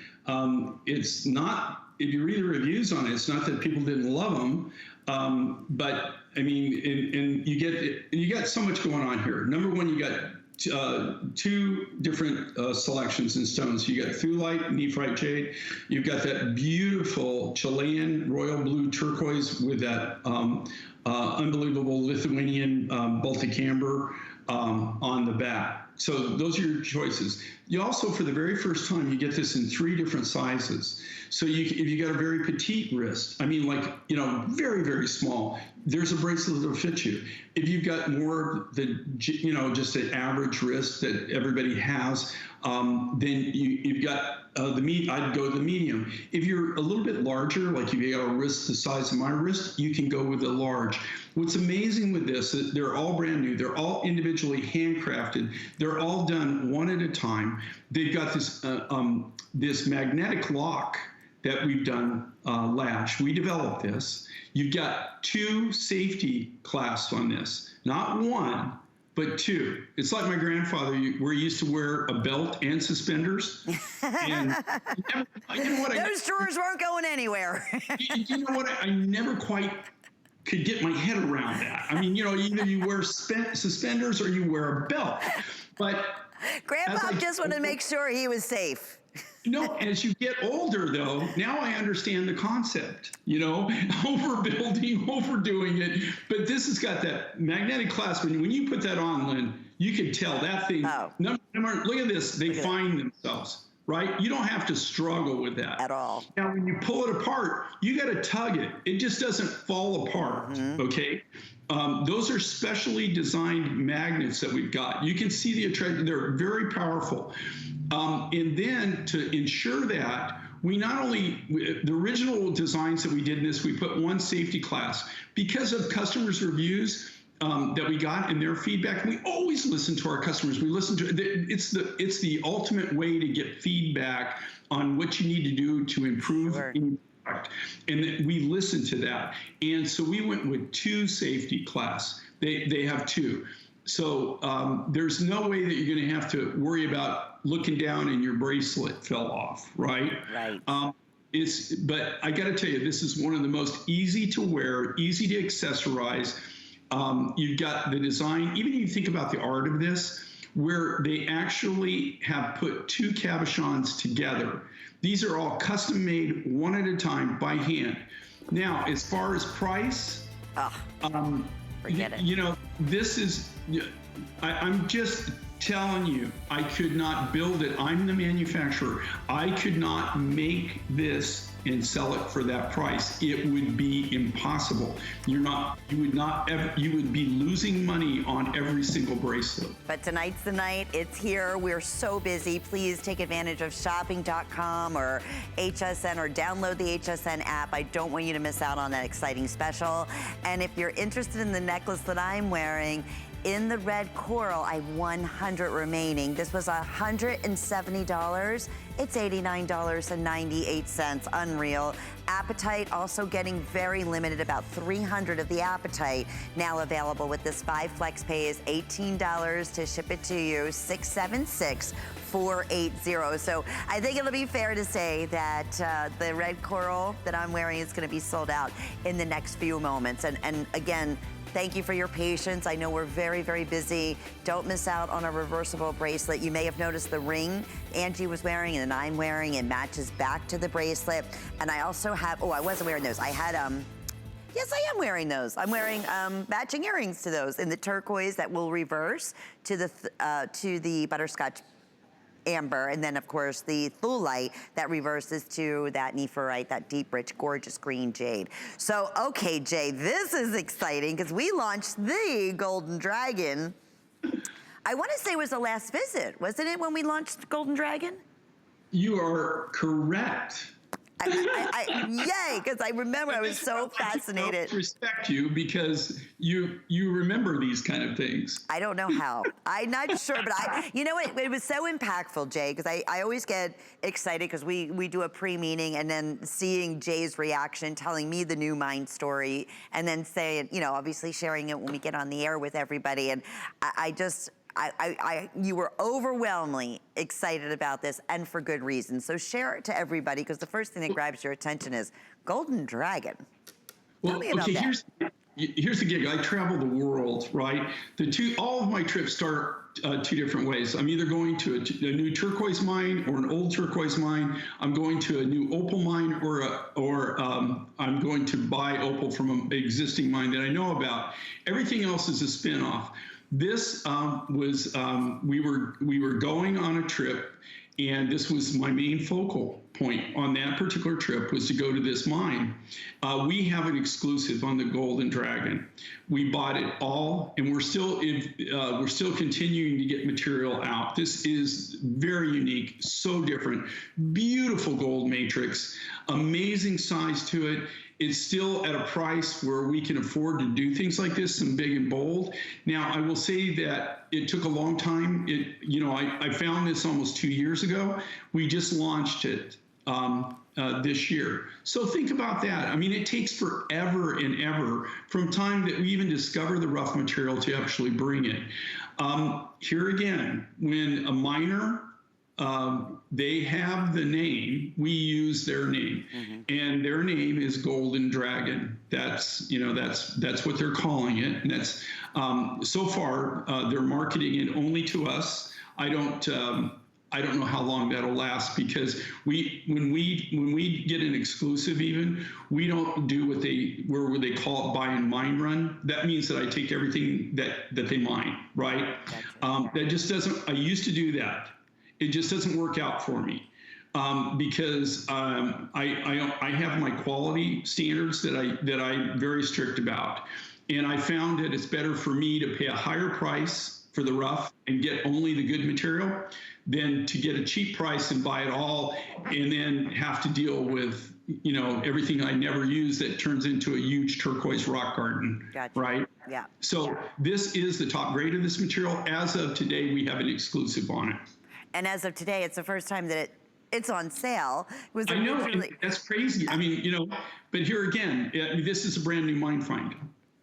it's not. If you read the reviews on it, it's not that people didn't love them, but I mean, and you got so much going on here. Number one, you got 2 different selections in stones. You got thulite, nephrite jade. You've got that beautiful Chilean royal blue turquoise with that unbelievable Lithuanian Baltic amber on the back. So those are your choices. You also, for the very first time, you get this in 3 different sizes. So if you got a very petite wrist, I mean, like, you know, very, very small, there's a bracelet that'll fit you. If you've got more than, you know, just an average wrist that everybody has, then you've got I'd go the medium. If you're a little bit larger, like if you got a wrist the size of my wrist, you can go with the large. What's amazing with this is they're all brand new. They're all individually handcrafted. They're all done one at a time. They've got this this magnetic lock that we've done lash. We developed this. You've got 2 safety clasps on this, not 1, but 2. It's like my grandfather, where he used to wear a belt and suspenders. And those drawers weren't going anywhere. You know what? I never quite could get my head around that. I mean, you know, either you wear suspenders or you wear a belt. But Grandpa just wanted to make sure he was safe. No, as you get older, though, now I understand the concept, you know, overbuilding, overdoing it. But this has got that magnetic clasp. And when you put that on, Lynn, you can tell that thing. Oh. Look at this. They find themselves, right? You don't have to struggle with that. At all. Now, when you pull it apart, you got to tug it. It just doesn't fall apart, okay? Those are specially designed magnets that we've got. You can see the attraction. They're very powerful. And then to ensure that, we not only, the original designs that we did in this, we put 1 safety class. Because of customers' reviews that we got and their feedback, we always listen to our customers. We listen to, it's the ultimate way to get feedback on what you need to do to improve. Sure. And we listen to that. And so we went with 2 safety class. They have 2. So there's no way that you're going to have to worry about looking down and your bracelet fell off, right? Right. But I got to tell you, this is one of the most easy to wear, easy to accessorize. You've got the design. Even if you think about the art of this, where they actually have put two cabochons together. These are all custom made, one at a time, by hand. Now, as far as price, forget it. you know, this is, I'm just telling you, I could not build it. I'm the manufacturer. I could not make this and sell it for that price. It would be impossible. You would be losing money on every single bracelet. But tonight's the night. It's here. We're so busy. Please take advantage of shopping.com or HSN, or download the HSN app. I don't want you to miss out on that exciting special. And if you're interested in the necklace that I'm wearing, in the red coral, I have 100 remaining. This was $170. It's $89.98, unreal. Apatite also getting very limited, about 300 of the apatite now available with this 5 flex pay is $18 to ship it to you, 676-480. So I think it'll be fair to say that the red coral that I'm wearing is gonna be sold out in the next few moments. And again, thank you for your patience. I know we're very, very busy. Don't miss out on a reversible bracelet. You may have noticed the ring Angie was wearing and I'm wearing. It matches back to the bracelet. And I also have, I wasn't wearing those. I had, yes, I am wearing those. I'm wearing matching earrings to those in the turquoise that will reverse to the butterscotch amber, and then of course the thulite that reverses to that nephrite, that deep, rich, gorgeous green jade. So, okay, Jay, this is exciting because we launched the Golden Dragon. I want to say it was the last visit, wasn't it, when we launched Golden Dragon? You are correct. Yay, because I remember I was so fascinated. I respect you because you remember these kind of things. I don't know how. I'm not sure, but you know what? It was so impactful, Jay, because I always get excited because we do a pre-meeting and then seeing Jay's reaction, telling me the new Mind story, and then saying, obviously sharing it when we get on the air with everybody. And you were overwhelmingly excited about this, and for good reason. So share it to everybody, because the first thing that grabs your attention is Golden Dragon. Tell me about that. Here's the gig. I travel the world, right? All of my trips start two different ways. I'm either going to a new turquoise mine or an old turquoise mine. I'm going to a new opal mine, or I'm going to buy opal from an existing mine that I know about. Everything else is a spin-off. This was, we were going on a trip, and this was my main focal point on that particular trip, was to go to this mine. We have an exclusive on the Golden Dragon. We bought it all, and we're still continuing to get material out. This is very unique, so different, beautiful gold matrix, amazing size to it. It's still at a price where we can afford to do things like this, some big and bold. Now, I will say that it took a long time. I found this almost 2 years ago. We just launched it this year. So think about that. I mean, it takes forever and ever from time that we even discover the rough material to actually bring it. Here again, when a miner, they have the name, we use their name, and their name is Golden Dragon. That's what they're calling it. And that's, so far, they're marketing it only to us. I don't know how long that'll last, because when we get an exclusive, even, we don't do what where they call it buy and mine run. That means that I take everything that they mine, right? Gotcha. That just doesn't, I used to do that. It just doesn't work out for me, because I have my quality standards that I'm very strict about. And I found that it's better for me to pay a higher price for the rough and get only the good material than to get a cheap price and buy it all and then have to deal with, everything I never use that turns into a huge turquoise rock garden. Gotcha. Right? Yeah. So this is the top grade of this material. As of today, we have an exclusive on it. And as of today, it's the first time that it's on sale. I know, that's crazy. I mean, but here again, this is a brand new mine find.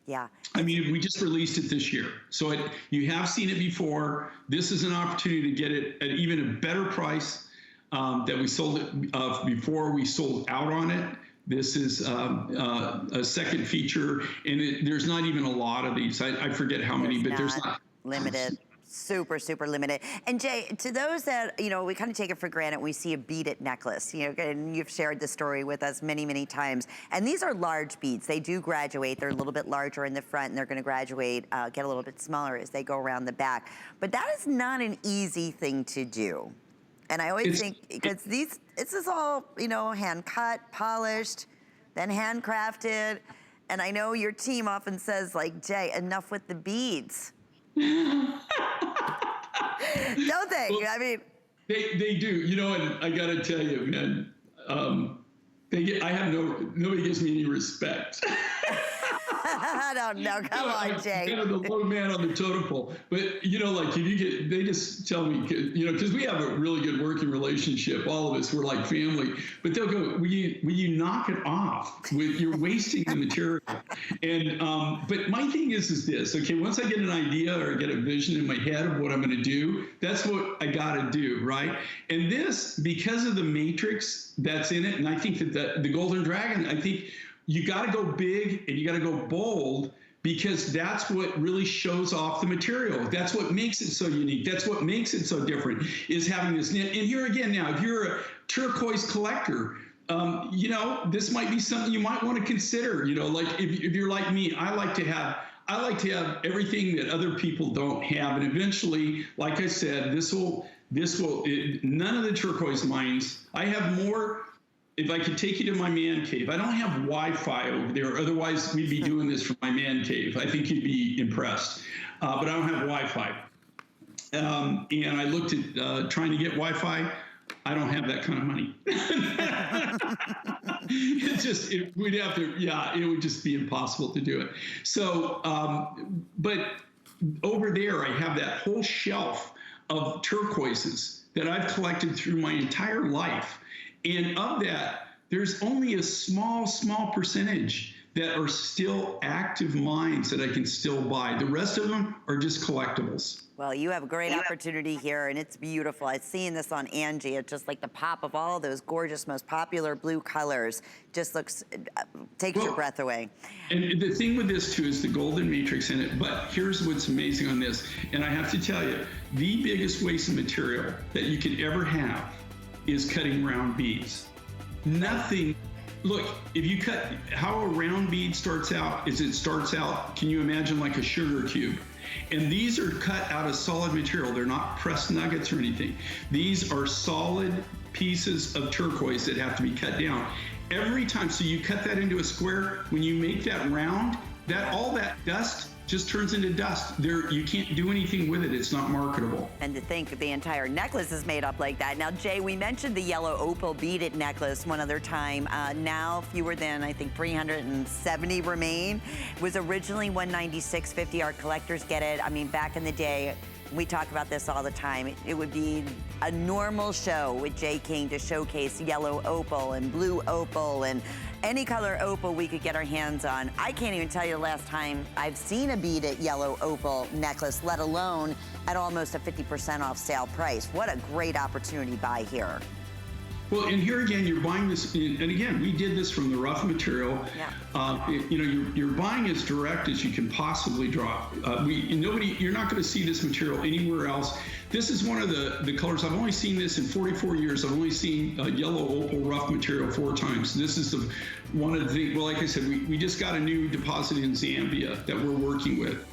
Yeah. I mean, we just released it this year. So you have seen it before. This is an opportunity to get it at even a better price that we sold it before we sold out on it. This is a second feature, and there's not even a lot of these. I forget how many, but there's not. Limited. Super, super limited. And Jay, to those that, you know, we kind of take it for granted, we see a beaded necklace, you know, and you've shared the story with us many, many times. And these are large beads. They do graduate. They're a little bit larger in the front, and they're going to graduate, get a little bit smaller as they go around the back. But that is not an easy thing to do. And I always think, because this is all, you know, hand cut, polished, then handcrafted. And I know your team often says, like, Jay, enough with the beads. Don't they? Well, I mean, they do. You know, and I got to tell you, man, nobody gives me any respect. I don't know. Come on, Jay. I'm kind of the low man on the totem pole. But, you know, like, if you get, they just tell me, you know, because we have a really good working relationship. All of us, we're like family. But they'll go, will you knock it off? You're wasting the material. And, but my thing is this, okay, once I get an idea or get a vision in my head of what I'm going to do, that's what I got to do, right? And this, because of the matrix that's in it, and I think that the Golden Dragon, I think, you got to go big and you got to go bold, because that's what really shows off the material. That's what makes it so unique. That's what makes it so different, is having this. And here again, now, if you're a turquoise collector, you know, this might be something you might want to consider. You know, like if you're like me, I like to have everything that other people don't have. And eventually, like I said, none of the turquoise mines, I have more. If I could take you to my man cave, I don't have Wi-Fi over there. Otherwise, we'd be doing this from my man cave. I think you'd be impressed. But I don't have Wi-Fi. And I looked at trying to get Wi-Fi. I don't have that kind of money. It would just be impossible to do it. So, but over there, I have that whole shelf of turquoises that I've collected through my entire life. And of that, there's only a small percentage that are still active mines that I can still buy. The rest of them are just collectibles. well, you have a great opportunity here, and it's beautiful. I've seen this on Angie. It's just like the pop of all those gorgeous, most popular blue colors. Just looks, takes your breath away. And the thing with this, too, is the golden matrix in it. But here's what's amazing on this. And I have to tell you, the biggest waste of material that you could ever have is cutting round beads. Nothing. Look, if you cut, how a round bead starts out is it starts out, can you imagine, like a sugar cube? And these are cut out of solid material. They're not pressed nuggets or anything. These are solid pieces of turquoise that have to be cut down. Every time, so you cut that into a square, when you make that round, all that dust just turns into dust. You can't do anything with it. It's not marketable. And to think the entire necklace is made up like that. Now, Jay, we mentioned the yellow opal beaded necklace one other time. Now fewer than, I think, 370 remain. It was originally $196.50. Our collectors get it. I mean, back in the day, we talk about this all the time. It would be a normal show with Jay King to showcase yellow opal and blue opal and any color opal we could get our hands on. I can't even tell you the last time I've seen a beaded yellow opal necklace, let alone at almost a 50% off sale price. What a great opportunity buy here. Well, and here again, you're buying this, and again, we did this from the rough material. Yeah. You're buying as direct as you can possibly draw. You're not going to see this material anywhere else. This is one of the colors. I've only seen this in 44 years. I've only seen yellow opal rough material 4 times. This is one of the things. Well, like I said, we just got a new deposit in Zambia that we're working with.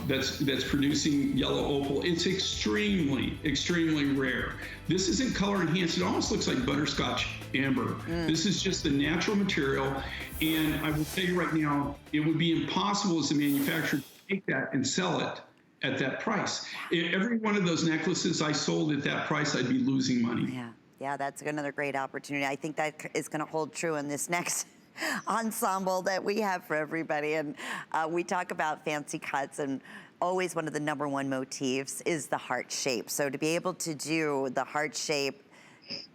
That's producing yellow opal. It's extremely rare. This isn't color enhanced. It almost looks like butterscotch amber. This is just the natural material. And I will tell you right now, it would be impossible as a manufacturer to take that and sell it at that price. Every one of those necklaces I sold at that price, I'd be losing money. Yeah, that's another great opportunity. I think that is going to hold true in this next ensemble that we have for everybody. And we talk about fancy cuts, and always one of the #1 motifs is the heart shape. So to be able to do the heart shape,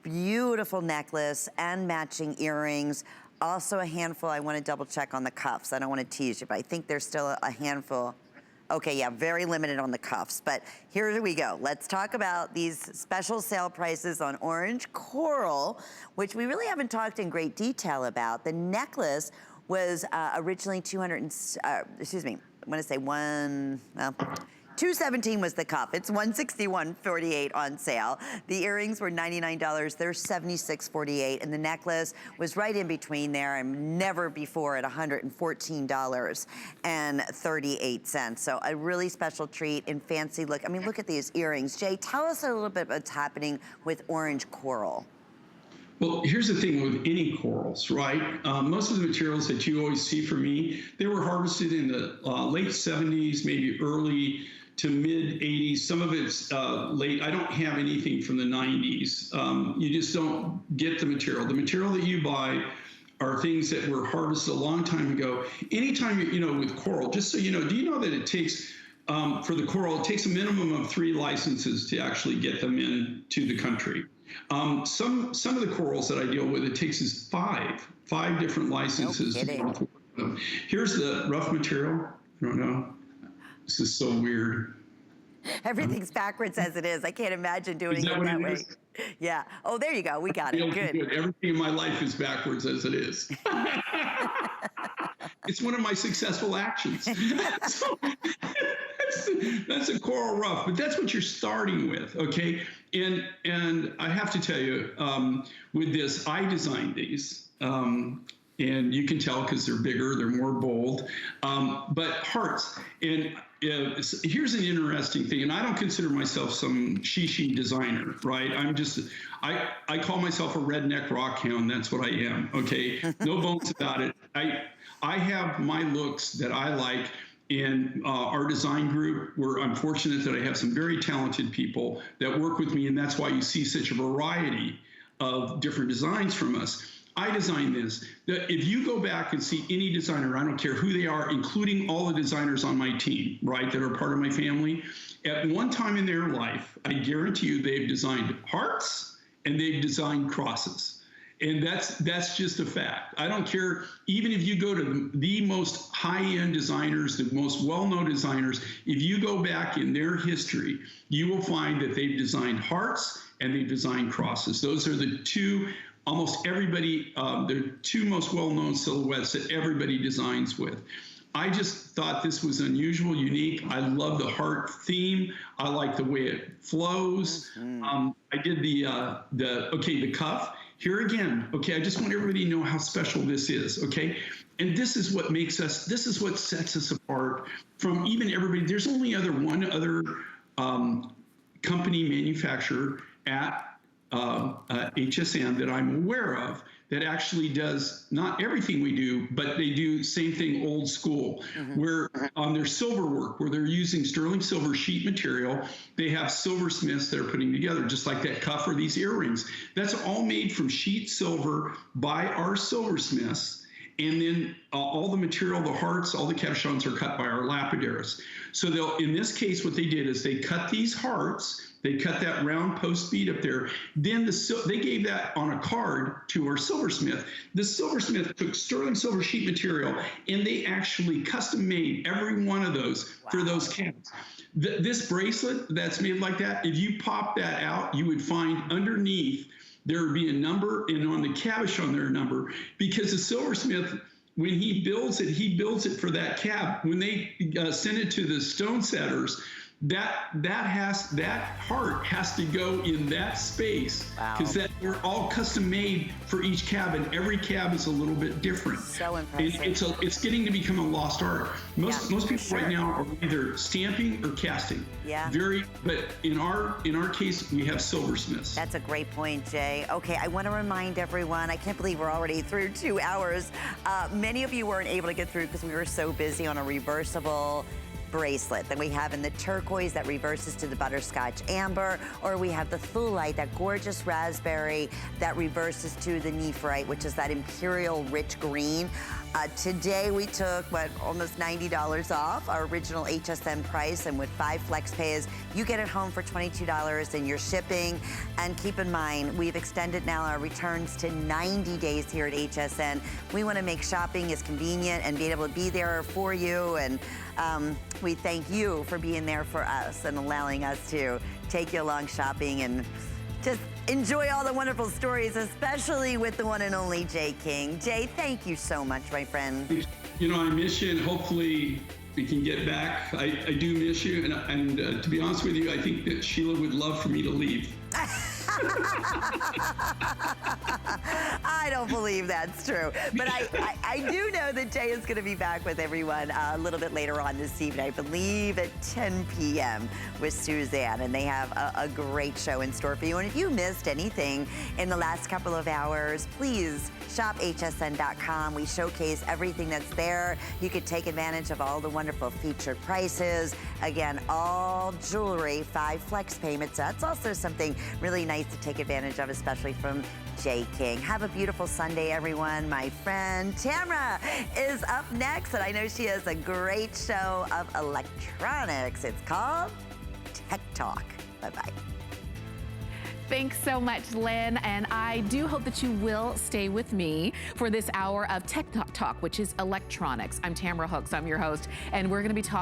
beautiful necklace and matching earrings, also a handful. I want to double check on the cuffs. I don't want to tease you, but I think there's still a handful. Okay, yeah, very limited on the cuffs, but here we go. Let's talk about these special sale prices on orange coral, which we really haven't talked in great detail about. The necklace was originally $217 was the cuff. It's $161.48 on sale. The earrings were $99. They're $76.48, and the necklace was right in between there and never before at $114.38. So a really special treat and fancy look. I mean, look at these earrings. Jay, tell us a little bit what's happening with orange coral. Well, here's the thing with any corals, right? Most of the materials that you always see from me, they were harvested in the late 70s, maybe early to mid 80s. Some of it's late. I don't have anything from the 90s. You just don't get the material. The material that you buy are things that were harvested a long time ago. Anytime, with coral, just so you know, do you know that it takes, for the coral, it takes a minimum of 3 licenses to actually get them into the country. Some of the corals that I deal with, it takes us five different licenses. No kidding. Here's the rough material. I don't know. This is so weird. Everything's backwards as it is. I can't imagine doing it that way. Is? Yeah. Oh, there you go. We got it. Good. Everything in my life is backwards as it is. It's one of my successful actions. So, that's a coral rough, but that's what you're starting with, okay? And I have to tell you, with this, I designed these, and you can tell because they're bigger, they're more bold, but hearts. And here's an interesting thing, and I don't consider myself some shishi designer, right? I call myself a redneck rock hound. That's what I am, okay? No bones about it. I have my looks that I like. In our design group, I'm fortunate that I have some very talented people that work with me, and that's why you see such a variety of different designs from us. I designed this. If you go back and see any designer, I don't care who they are, including all the designers on my team, right, that are part of my family, at one time in their life, I guarantee you they've designed hearts and they've designed crosses. And that's just a fact. I don't care, even if you go to the most high-end designers, the most well-known designers, if you go back in their history, you will find that they've designed hearts and they've designed crosses. Those are the two, almost everybody, the two most well-known silhouettes that everybody designs with. I just thought this was unusual, unique. I love the heart theme. I like the way it flows. I did the cuff. Here again, okay, I just want everybody to know how special this is, okay? And this is what makes us, this is what sets us apart from even everybody. There's only one other company manufacturer at HSN that I'm aware of that actually does not everything we do, but they do same thing old school, where on their silver work, where they're using sterling silver sheet material, they have silversmiths that are putting together, just like that cuff or these earrings. That's all made from sheet silver by our silversmiths. And then all the material, the hearts, all the cabochons are cut by our lapidaries. So in this case, what they did is they cut these hearts, they cut that round post bead up there. Then they gave that on a card to our silversmith. The silversmith took sterling silver sheet material and they actually custom made every one of those for those cabs. This bracelet that's made like that, if you pop that out, you would find underneath there would be a number, and on the cabochon there a number, because the silversmith, when he builds it for that cab. When they send it to the stone setters, that heart has to go in that space, because they're all custom made for each cab, and every cab is a little bit different. So impressive. It's getting to become a lost art. Most people right now are either stamping or casting. Yeah. But in our case, we have silversmiths. That's a great point, Jay. Okay, I want to remind everyone, I can't believe we're already through 2 hours. Many of you weren't able to get through because we were so busy on a reversible bracelet that we have in the turquoise that reverses to the butterscotch amber, or we have the thulite, that gorgeous raspberry that reverses to the nephrite, which is that imperial rich green. Today we took, almost $90 off our original HSN price, and with 5 flex pays, you get it home for $22 in your shipping. And keep in mind, we've extended now our returns to 90 days here at HSN. We want to make shopping as convenient and being able to be there for you, and we thank you for being there for us and allowing us to take you along shopping and just enjoy all the wonderful stories, especially with the one and only Jay King. Jay, thank you so much, my friend. I miss you, and hopefully we can get back. I do miss you, and to be honest with you, I think that Sheila would love for me to leave. I don't believe that's true. But I do know that Jay is going to be back with everyone a little bit later on this evening, I believe at 10 p.m. with Suzanne. And they have a great show in store for you. And if you missed anything in the last couple of hours, please shop hsn.com. We showcase everything that's there. You could take advantage of all the wonderful featured prices. Again, all jewelry, 5 flex payments. That's also something really nice to take advantage of, especially from Jay King. Have a beautiful Sunday, everyone. My friend Tamara is up next, and I know she has a great show of electronics. It's called Tech Talk. Bye-bye. Thanks so much, Lynn, and I do hope that you will stay with me for this hour of Tech Talk, which is electronics. I'm Tamara Hooks, I'm your host, and we're going to be talking